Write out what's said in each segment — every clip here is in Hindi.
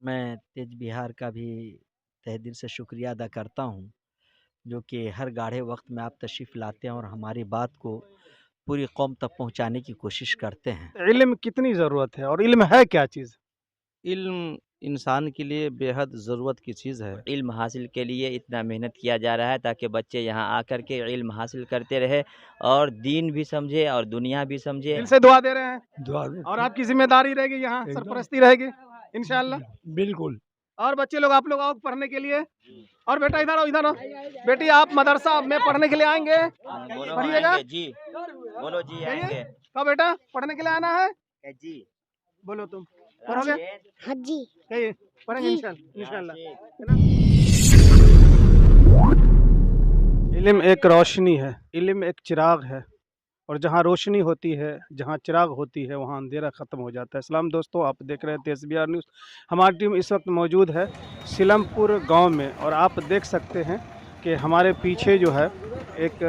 मैं तेज बिहार का भी तहे दिल से शुक्रिया अदा करता हूँ, जो कि हर गाढ़े वक़्त में आप तशरीफ़ लाते हैं और हमारी बात को पूरी कौम तक पहुँचाने की कोशिश करते हैं। इल्म कितनी ज़रूरत है और इल्म है क्या चीज़? इल्म इंसान के लिए बेहद ज़रूरत की चीज़ है। इल्म हासिल के लिए इतना मेहनत किया जा रहा है ताकि बच्चे यहाँ आकर के इल्म हासिल करते रहे और दीन भी समझे और दुनिया भी समझे। दिल से दुआ दे रहे हैं दुआ में और आपकी ज़िम्मेदारी रहेगी यहाँ एकदम सरपरस्ती रहेगी इंशाअल्लाह। बिल्कुल। और बच्चे लोग आप लोग आओ पढ़ने के लिए। और बेटा इधर आओ। बेटी आप मदरसा में पढ़ने के लिए आएँगे? बोलो पढ़िएगा? आएँगे जी, बोलो जी कहिए। आएँगे। कहो बेटा पढ़ने के लिए आना है? जी। बोलो तुम। पढ़ोगे? हाँ जी। कहिए पढ़ेंगे जी। इंशाअल्लाह। है ना? इल्म एक रोशनी है, इल्म एक चिराग है और जहाँ रोशनी होती है, जहाँ चिराग होती है, वहाँ अंधेरा ख़त्म हो जाता है। सलाम दोस्तों, आप देख रहे हैं तेज़ बिहार न्यूज़। हमारी टीम इस वक्त मौजूद है सिलमपुर गांव में और आप देख सकते हैं कि हमारे पीछे जो है एक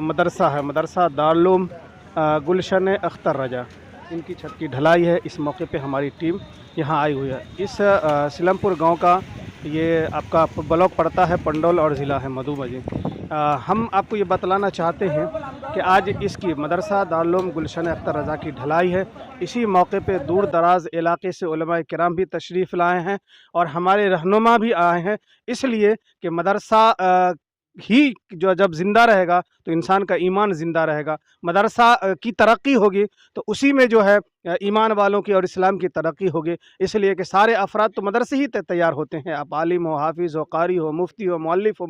मदरसा है, मदरसा दारुल गुलशन अख्तर रजा। इनकी छत की ढलाई है। इस मौके पे हमारी टीम यहाँ आई हुई है। इस सिलमपुर गांव का ये आपका ब्लॉक पड़ता है पंडौल और ज़िला है मधुबनी। हम आपको ये बतलाना चाहते हैं कि आज इसकी मदरसा दारुल गुलशन अख्तर रज़ा की ढलाई है। इसी मौके पे दूर दराज इलाके से उलमाए किराम भी तशरीफ़ लाए हैं और हमारे रहनुमा भी आए हैं, इसलिए कि मदरसा ही जो जब ज़िंदा रहेगा तो इंसान का ईमान ज़िंदा रहेगा। मदरसा की तरक्की होगी तो उसी में जो है ईमान वालों की और इस्लाम की तरक्की होगी। इसलिए कि सारे अफराद तो मदरसे ही तैयार होते हैं। आप आलिम हो, हाफिज़ हो, कारी हो, मुफ्ती हो, मौल्लिफ़ हो,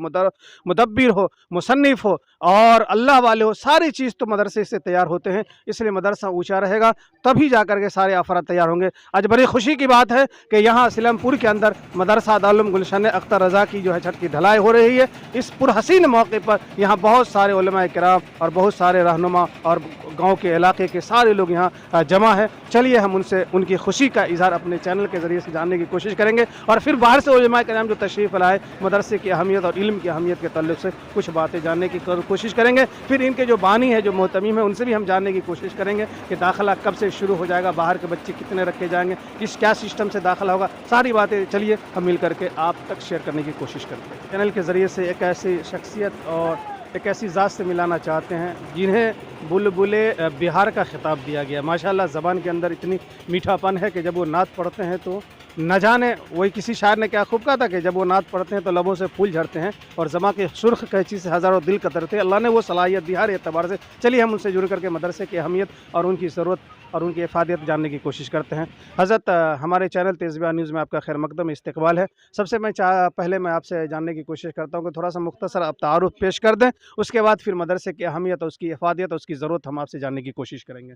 मुदब्बिर हो, मुसन्निफ़ हो और अल्लाह वाले हो, सारी चीज़ तो मदरसे से तैयार होते हैं। इसलिए मदरसा ऊँचा रहेगा तभी जा कर के सारे अफराद तैयार होंगे। आज बड़ी खुशी की बात है कि यहाँ सिलमपुर के अंदर मदरसा दारुल गुलशन अख्तर रज़ा की जो है छत की ढलाई हो रही है। इस पुरहसीन मौके पर यहाँ बहुत सारे उलमाए किराम और बहुत सारे रहनुमा और गाँव के इलाके के सारे लोग यहाँ जमा है। चलिए हम उनसे उनकी खुशी का इज़हार अपने चैनल के ज़रिए से जानने की कोशिश करेंगे और फिर बाहर से उलमाए किराम जो तशरीफ़ लाए मदरसे की अहमियत और इल्म की अहमियत के ताल्लुक से कुछ बातें जानने की कोशिश करेंगे। फिर इनके जो बानी है, जो मोहतमीम है, उनसे भी हम जानने की कोशिश करेंगे कि दाखिला कब से शुरू हो जाएगा, बाहर के बच्चे कितने रखे जाएंगे, किस क्या सिस्टम से दाखिला होगा, सारी बातें चलिए हम मिल करके आप तक शेयर करने की कोशिश करते हैं। चैनल के ज़रिए से एक ऐसी शख्सियत और एक ऐसी ज़ात से मिलाना चाहते हैं जिन्हें बुलबुले बिहार का खिताब दिया गया। माशाल्लाह ज़बान के अंदर इतनी मीठापन है कि जब वो नात पढ़ते हैं तो न जाने, वही किसी शायर ने क्या खूब कहा था कि जब वो नात पढ़ते हैं तो लबों से फूल झड़ते हैं और ज़बां के सुर्ख कैंची से हज़ारों दिल कतरते हैं। अल्लाह ने वो सलाहियत दी हर एतबार से। चलिए हम उनसे जुड़ करके मदरसे की अहमियत और उनकी ज़रूरत और उनकी इफ़ादियत जानने की कोशिश करते हैं। हज़रत हमारे चैनल तेज़ बिहार न्यूज़ में आपका खैर मकदम इस्तकबाल है। सबसे पहले मैं आपसे जानने की कोशिश करता हूँ कि थोड़ा सा मुख्तसर आप तारुफ़ पेश कर दें, उसके बाद फिर मदरसे की अहमियत और उसकी इफ़ादियत और उसकी ज़रूरत हम आपसे जानने की कोशिश करेंगे।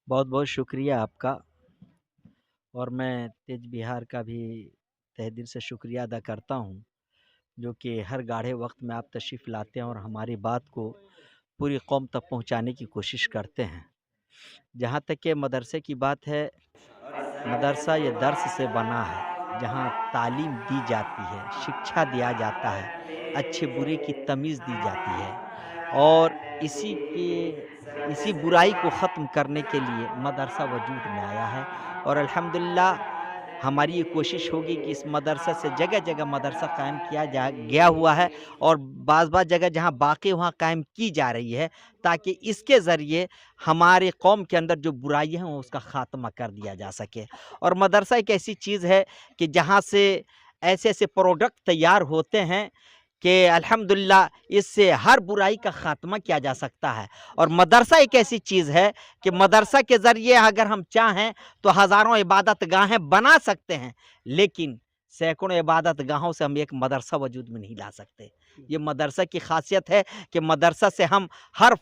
बहुत-बहुत शुक्रिया आपका और मैं तेज बिहार का भी तहे दिल से शुक्रिया अदा करता हूँ, जो कि हर गाढ़े वक़्त में आप तशरीफ़ लाते हैं और हमारी बात को पूरी कौम तक पहुँचाने की कोशिश करते हैं। जहाँ तक कि मदरसे की बात है, मदरसा ये दर्स से बना है, जहाँ तालीम दी जाती है, शिक्षा दिया जाता है, अच्छे बुरे की तमीज़ दी जाती है और इसी बुराई को ख़त्म करने के लिए मदरसा वजूद में आया है और अल्हम्दुलिल्लाह हमारी ये कोशिश होगी कि इस मदरसा से जगह-जगह मदरसा कायम किया जा गया हुआ है और बाज़-बाज़ जगह जहाँ बाकी वहाँ कायम की जा रही है, ताकि इसके ज़रिए हमारे कौम के अंदर जो बुराइयाँ हैं उसका ख़ात्मा कर दिया जा सके। और मदरसा एक ऐसी चीज़ है कि जहाँ से ऐसे-ऐसे प्रोडक्ट तैयार होते हैं कि अल्हम्दुलिल्लाह इससे हर बुराई का ख़ात्मा किया जा सकता है। और मदरसा एक ऐसी चीज़ है कि मदरसा के ज़रिए अगर हम चाहें तो हज़ारों इबादतगाहें बना सकते हैं, लेकिन सैकड़ों इबादतगाहों से हम एक मदरसा वजूद में नहीं ला सकते। ये मदरसा की ख़ासियत है कि मदरसा से हम हर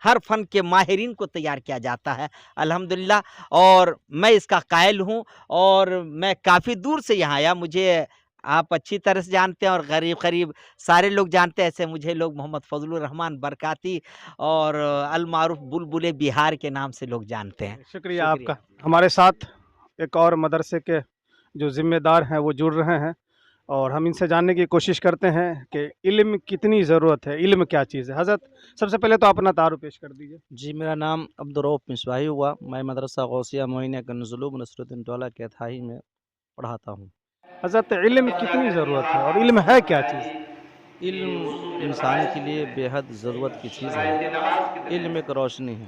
हर फ़न के माहिरीन को तैयार किया जाता है अल्हम्दुलिल्लाह। और मैं इसका कायल हूँ और मैं काफ़ी दूर से यहाँ आया। मुझे आप अच्छी तरह से जानते हैं और करीब-करीब सारे लोग जानते हैं। ऐसे मुझे लोग मोहम्मद फज़लुर रहमान बरकाती और अल मारूफ बुलबुले बिहार के नाम से लोग जानते हैं। शुक्रिया आपका। शुक्रिया। हमारे साथ एक और मदरसे के जो ज़िम्मेदार हैं वो जुड़ रहे हैं। और हम इनसे जानने की कोशिश करते हैं कि इल्म कितनी ज़रूरत है, इल्म क्या चीज़ है। हज़रत, सबसे पहले तो अपना तारुफ़ पेश कर दीजिए। जी, मेरा नाम अब्दुर्रऊफ़ मिसबाही हुआ। मैं मदरसा गौसिया मोइनिया कंज़ुलूम नसरुद्दीन टोला के अथाही में पढ़ाता हूँ। हज़रत, इल्म कितनी ज़रूरत है और इल्म है क्या चीज़? इल्म इंसान के लिए बेहद ज़रूरत की चीज़ है। इल्म एक रोशनी है,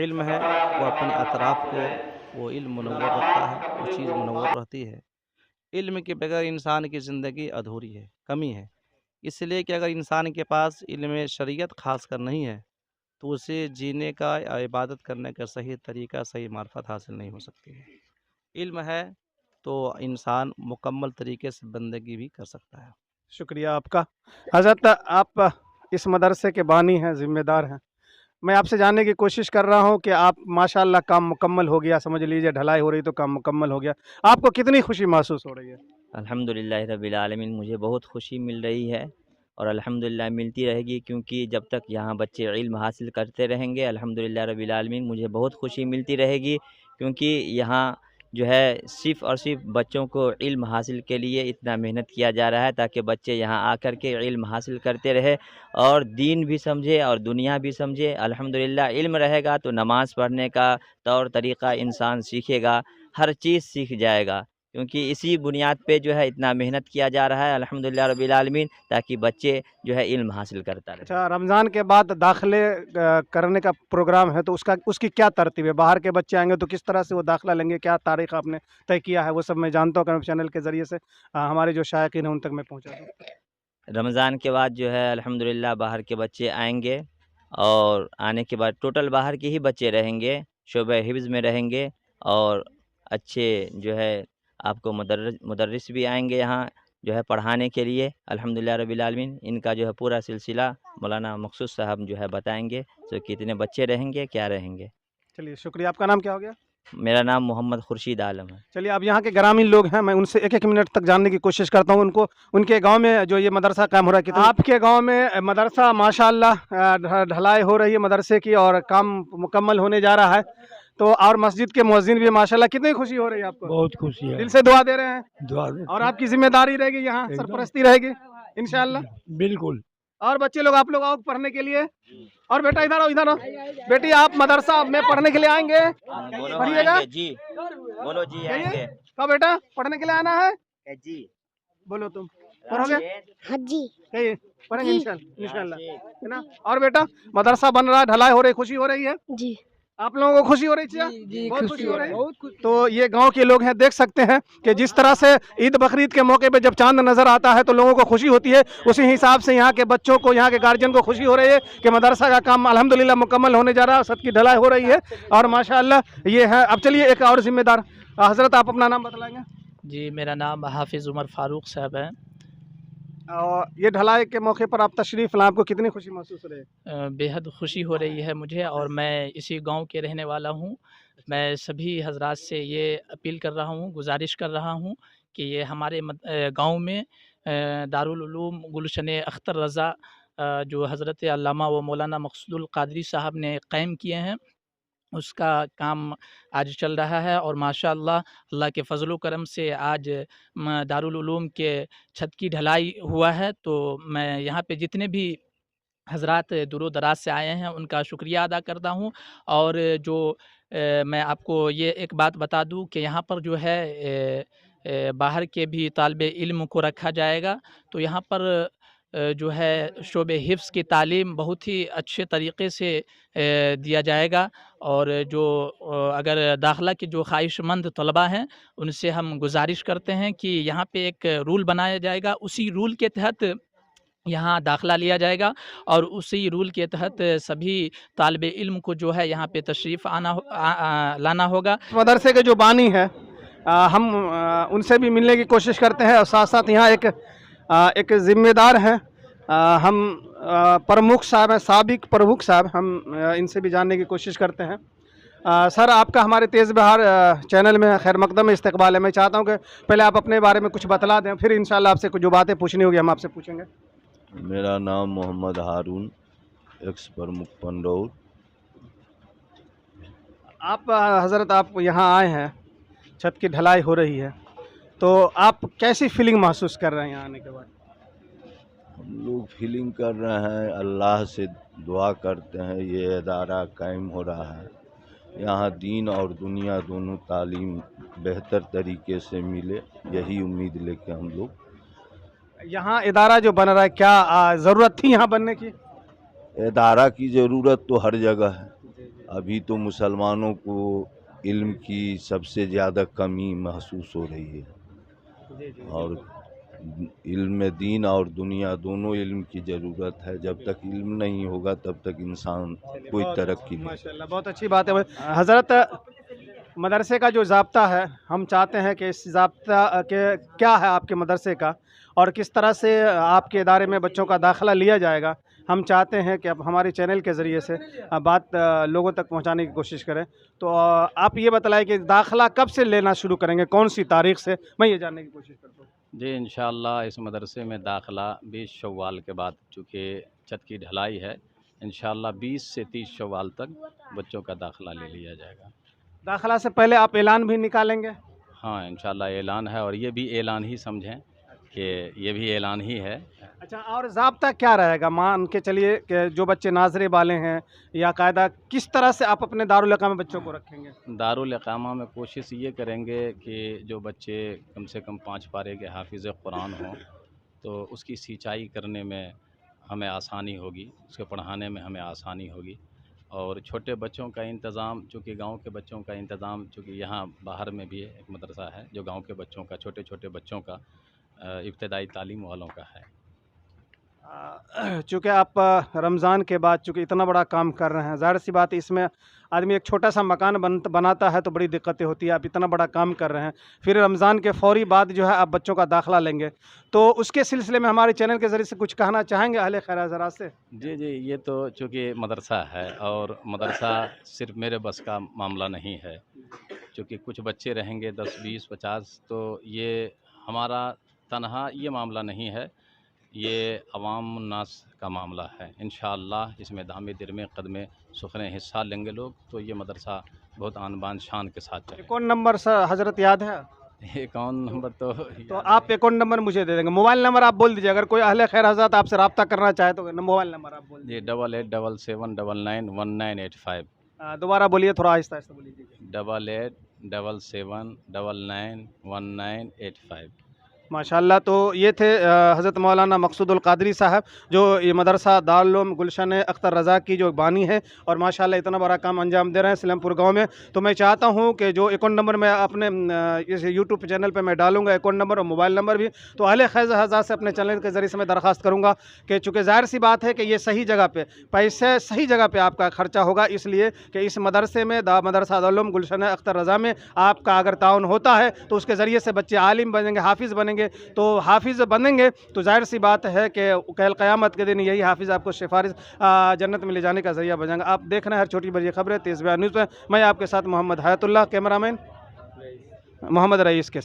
इल्म है वो अपने अतराफ़ को वो इल्म मुनव्वर रखता है, वो चीज़ मुनव्वर रहती है। इल्म के बगैर इंसान की ज़िंदगी अधूरी है, कमी है। इसलिए कि अगर इंसान के पास इल्म शरीयत ख़ासकर नहीं है, तो उसे जीने का या इबादत करने का सही तरीका, सही मार्फत हासिल नहीं हो सकती है। इल्म है तो इंसान मुकम्मल तरीके से बंदगी भी कर सकता है। शुक्रिया आपका। हज़रत, आप इस मदरसे के बानी हैं, ज़िम्मेदार हैं। मैं आपसे जानने की कोशिश कर रहा हूँ कि आप माशाअल्लाह काम मुकम्मल हो गया, समझ लीजिए ढलाई हो रही तो काम मुकम्मल हो गया। आपको कितनी खुशी महसूस हो रही है? अल्हम्दुलिल्लाह रब्बिल आलमीन, मुझे बहुत खुशी मिल रही है और अल्हम्दुलिल्लाह मिलती रहेगी, क्योंकि जब तक यहाँ बच्चे इल्म हासिल करते रहेंगे अल्हम्दुलिल्लाह रब्बिल आलमीन मुझे बहुत खुशी मिलती रहेगी, क्योंकि यहाँ जो है सिर्फ़ और सिर्फ़ बच्चों को इल्म हासिल के लिए इतना मेहनत किया जा रहा है ताकि बच्चे यहाँ आकर के इल्म हासिल करते रहे और दीन भी समझे और दुनिया भी समझे। अल्हम्दुलिल्लाह इल्म रहेगा तो नमाज़ पढ़ने का तौर तरीक़ा इंसान सीखेगा, हर चीज़ सीख जाएगा, क्योंकि इसी बुनियाद पे जो है इतना मेहनत किया जा रहा है अल्हम्दुलिल्लाह रब्बिल आलमीन, ताकि बच्चे जो है इल्म हासिल करता रहे। अच्छा, रमज़ान के बाद दाखिले करने का प्रोग्राम है, तो उसकी क्या तरतीब है? बाहर के बच्चे आएँगे तो किस तरह से वो दाखिला लेंगे? क्या तारीख़ आपने तय किया है? वो सब मैं जानता हूँ, कि चैनल के ज़रिए से हमारे जो शायकीन हैं उन तक मैं पहुँचा दूँ। रमज़ान के बाद जो है अल्हम्दुलिल्लाह बाहर के बच्चे आएँगे और आने के बाद टोटल बाहर के ही बच्चे रहेंगे, शोबे हिफ्ज़ में रहेंगे और अच्छे जो है आपको मुदर्रिस भी आएँगे यहाँ जो है पढ़ाने के लिए अल्हम्दुलिल्लाह रब्बिल आलमीन। इनका जो है पूरा सिलसिला मौलाना मक़सूद साहब जो है बताएँगे, तो कितने बच्चे रहेंगे, क्या रहेंगे। चलिए शुक्रिया। आपका नाम क्या हो गया? मेरा नाम मोहम्मद खुर्शीद आलम है। चलिए, अब यहाँ के ग्रामीण लोग हैं, मैं उनसे 1-1 मिनट तक जानने की कोशिश करता हूँ उनको, उनके गाँव में जो ये मदरसा कायम हो रहा है, कितना आपके गाँव में मदरसा माशाअल्लाह ढलाई हो रही है मदरसे की और काम मुकम्मल होने जा रहा है, तो और मस्जिद के मुअज़्ज़िन भी माशाअल्लाह, कितनी खुशी हो रही है आपको? बहुत खुशी है। दिल से दुआ दे रहे हैं दुआ दे और आपकी ज़िम्मेदारी रहेगी यहाँ, एकदम। सरपरस्ती रहेगी इंशाअल्लाह। बिल्कुल। और बच्चे लोग, आप लोग आओ पढ़ने के लिए। और बेटा इधर आओ, इधर आओ। बेटी, आप मदरसा में पढ़ने के लिए आएंगे? पढ़िएगा जी, बोलो जी आएंगे। कब बेटा पढ़ने के लिए आना है? जी बोलो तुम पढ़ोगे? हाँ जी। कहिए, पढ़ेंगे इंशाल्लाह, है ना? और बेटा, मदरसा बन रहा है, ढलाई हो रही, खुशी हो रही है? जी। आप लोगों को खुशी हो रही है? जी, बहुत खुशी हो रही है। तो ये गांव के लोग हैं, देख सकते हैं कि जिस तरह से ईद बकरीद के मौके पे जब चांद नजर आता है तो लोगों को खुशी होती है, उसी हिसाब से यहाँ के बच्चों को, यहाँ के गार्जियन को खुशी हो रही है कि मदरसा का काम अल्हम्दुलिल्लाह मुकम्मल होने जा रहा है, छत की ढलाई हो रही है और माशाअल्लाह ये है। अब चलिए एक और जिम्मेदार हजरत, आप अपना नाम बतलाएंगे? जी, मेरा नाम हाफ़िज़ उमर फ़ारूक साहब है। और ये ढलाई के मौके पर आप तशरीफ़ लाए, आपको कितनी खुशी महसूस हो रही है? बेहद खुशी हो रही है मुझे और मैं इसी गांव के रहने वाला हूं। मैं सभी हज़रात से ये अपील कर रहा हूं, गुज़ारिश कर रहा हूं कि ये हमारे गांव में दारुल उलूम गुलशन अख्तर रज़ा जो हज़रत अल्लामा व मौलाना मक़सूदुल क़ादरी साहब ने क़ायम किए हैं, उसका काम आज चल रहा है और माशाअल्लाह अल्लाह के फ़ज़ल व करम से आज दारुल उलूम के छत की ढलाई हुआ है। तो मैं यहाँ पे जितने भी हज़रात दूर-दराज से आए हैं उनका शुक्रिया अदा करता हूँ। और जो मैं आपको ये एक बात बता दूँ कि यहाँ पर जो है बाहर के भी तालिबे इल्म को रखा जाएगा, तो यहाँ पर जो है शोबे हिफ्ज़ की तालीम बहुत ही अच्छे तरीक़े से दिया जाएगा। और जो अगर दाखिला के जो ख़्वाहिशमंद तलबा हैं उनसे हम गुज़ारिश करते हैं कि यहाँ पे एक रूल बनाया जाएगा, उसी रूल के तहत यहाँ दाखिला लिया जाएगा और उसी रूल के तहत सभी तालिबे इल्म को जो है यहाँ पे तशरीफ़ लाना होगा। मदरसे के जो बानी है, हम उनसे भी मिलने की कोशिश करते हैं और साथ साथ यहाँ एक ज़िम्मेदार हैं, हम प्रमुख साहब हैं, साबिक प्रमुख साहब, हम इनसे भी जानने की कोशिश करते हैं। सर, आपका हमारे तेज़ बहार चैनल में खैर मकदम इस्तकबाल है। मैं चाहता हूँ कि पहले आप अपने बारे में कुछ बतला दें, फिर इंशाल्लाह आपसे कुछ जो बातें पूछनी होगी हम आपसे पूछेंगे। मेरा नाम मोहम्मद हारून, एक्स प्रमुख पंडौर। आप हज़रत, आप यहाँ आए हैं, छत की ढलाई हो रही है, तो आप कैसी फीलिंग महसूस कर रहे हैं यहाँ आने के बाद? हम लोग फीलिंग कर रहे हैं, अल्लाह से दुआ करते हैं ये इदारा कायम हो रहा है, यहाँ दीन और दुनिया दोनों तालीम बेहतर तरीके से मिले, यही उम्मीद लेके हम लोग। यहाँ इदारा जो बन रहा है, क्या ज़रूरत थी यहाँ बनने की? इदारा की ज़रूरत तो हर जगह है। अभी तो मुसलमानों को इल्म की सबसे ज़्यादा कमी महसूस हो रही है और इल्म में दीन और दुनिया दोनों इल्म की ज़रूरत है। जब तक इल्म नहीं होगा तब तक इंसान कोई तरक्की नहीं। माशाल्लाह, बहुत अच्छी बात है हज़रत। मदरसे का जो ज़ाब्ता है, हम चाहते हैं कि इस ज़ाब्ता के क्या है आपके मदरसे का और किस तरह से आपके इदारे में बच्चों का दाखिला लिया जाएगा, हम चाहते हैं कि अब हमारे चैनल के ज़रिए से बात लोगों तक पहुंचाने की कोशिश करें। तो आप ये बताएं कि दाखिला कब से लेना शुरू करेंगे, कौन सी तारीख से, मैं ये जानने की कोशिश करता हूँ। जी इंशाअल्लाह इस मदरसे में दाखिला 20 शव्वाल के बाद, चूँकि छत की ढलाई है, इंशाअल्लाह 20 से 30 शव्वाल तक बच्चों का दाखिला ले लिया जाएगा। दाखिला से पहले आप ऐलान भी निकालेंगे? हाँ इंशाअल्लाह ऐलान है, और ये भी ऐलान ही समझें कि ये भी ऐलान ही है। अच्छा, और ज़ाब्ता क्या रहेगा? मान के चलिए कि जो बच्चे नाज़रे वाले हैं या कायदा, किस तरह से आप अपने दारुल इक़ामा में बच्चों को रखेंगे? दारुल इक़ामा में कोशिश ये करेंगे कि जो बच्चे कम से कम 5 पारे के हाफिज़ कुरान हों, तो उसकी सिंचाई करने में हमें आसानी होगी, उसके पढ़ाने में हमें आसानी होगी। और छोटे बच्चों का इंतज़ाम, चूँकि गांव के बच्चों का इंतज़ाम, चूँकि यहाँ बाहर में भी एक मदरसा है जो गांव के बच्चों का, छोटे छोटे बच्चों का इब्तदाई तालीम वालों का है। चूँकि आप रमज़ान के बाद चूँकि इतना बड़ा काम कर रहे हैं, ज़ाहिर सी बात है इसमें आदमी एक छोटा सा मकान बनाता है तो बड़ी दिक्कतें होती है। आप इतना बड़ा काम कर रहे हैं, फिर रमज़ान के फ़ौरी बाद जो है आप बच्चों का दाखिला लेंगे, तो उसके सिलसिले में हमारे चैनल के ज़रिए से कुछ कहना चाहेंगे अहले खैर हज़रात से? जी जी, ये तो चूँकि मदरसा है और मदरसा सिर्फ मेरे बस का मामला नहीं है, चूँकि कुछ बच्चे रहेंगे 10, 20, 50, तो ये हमारा तनहा ये मामला नहीं है, ये अवाम नास का मामला है। इंशाअल्लाह इसमें दामे दिरमे कदमे सुखने हिस्सा लेंगे लोग, तो ये मदरसा बहुत आन बान शान के साथ चलेगा। अकाउंट नंबर सर हज़रत याद है? अकाउंट नंबर तो आप अकाउंट नंबर मुझे दे देंगे, मोबाइल नंबर आप बोल दीजिए, अगर कोई अहले खैर हज़रात आपसे रब्ता करना चाहे तो मोबाइल नंबर आप बोल जी दीजिए। 8877991985। दोबारा बोलिए, थोड़ा आहिस्ता आहिस्ता बोलिए। 8877991985। माशाल्लाह, तो ये थे हज़रत मौलाना मक़सूदुल क़ादरी साहब, जो ये मदरसा दारुल उलूम गुलशन अख्तर रज़ा की जो बानी है और माशाल्लाह इतना बड़ा काम अंजाम दे रहे हैं सलेमपुर गांव में। तो मैं चाहता हूं कि जो अकाउंट नंबर मैं अपने इस यूट्यूब चैनल पे मैं डालूंगा, अकाउंट नंबर और मोबाइल नंबर भी, तो अहले खैर हज़रात से अपने चैनल के ज़रिए से मैं दरख्वास्त करूँगा कि चूँकि ज़ाहिर सी बात है कि ये सही जगह पर पैसे सही जगह पर आपका ख़र्चा होगा, इसलिए कि इस मदरसे में मदरसा दारुल उलूम गुलशन अख्तर रज़ा में आपका अगर ताउन होता है तो उसके ज़रिए से बच्चे आलिम बनेंगे, हाफिज़ बनेंगे। तो हाफिज़ बनेंगे तो जाहिर सी बात है कि कल क़यामत के दिन यही हाफिज़ आपको सिफारिश जन्नत में ले जाने का ज़रिया बनेगा। आप देख रहे हैं हर छोटी बड़ी खबरें तेज़ बयान न्यूज़ में, मैं आपके साथ मोहम्मद हयातुल्लाह, कैमरामैन मोहम्मद रईस के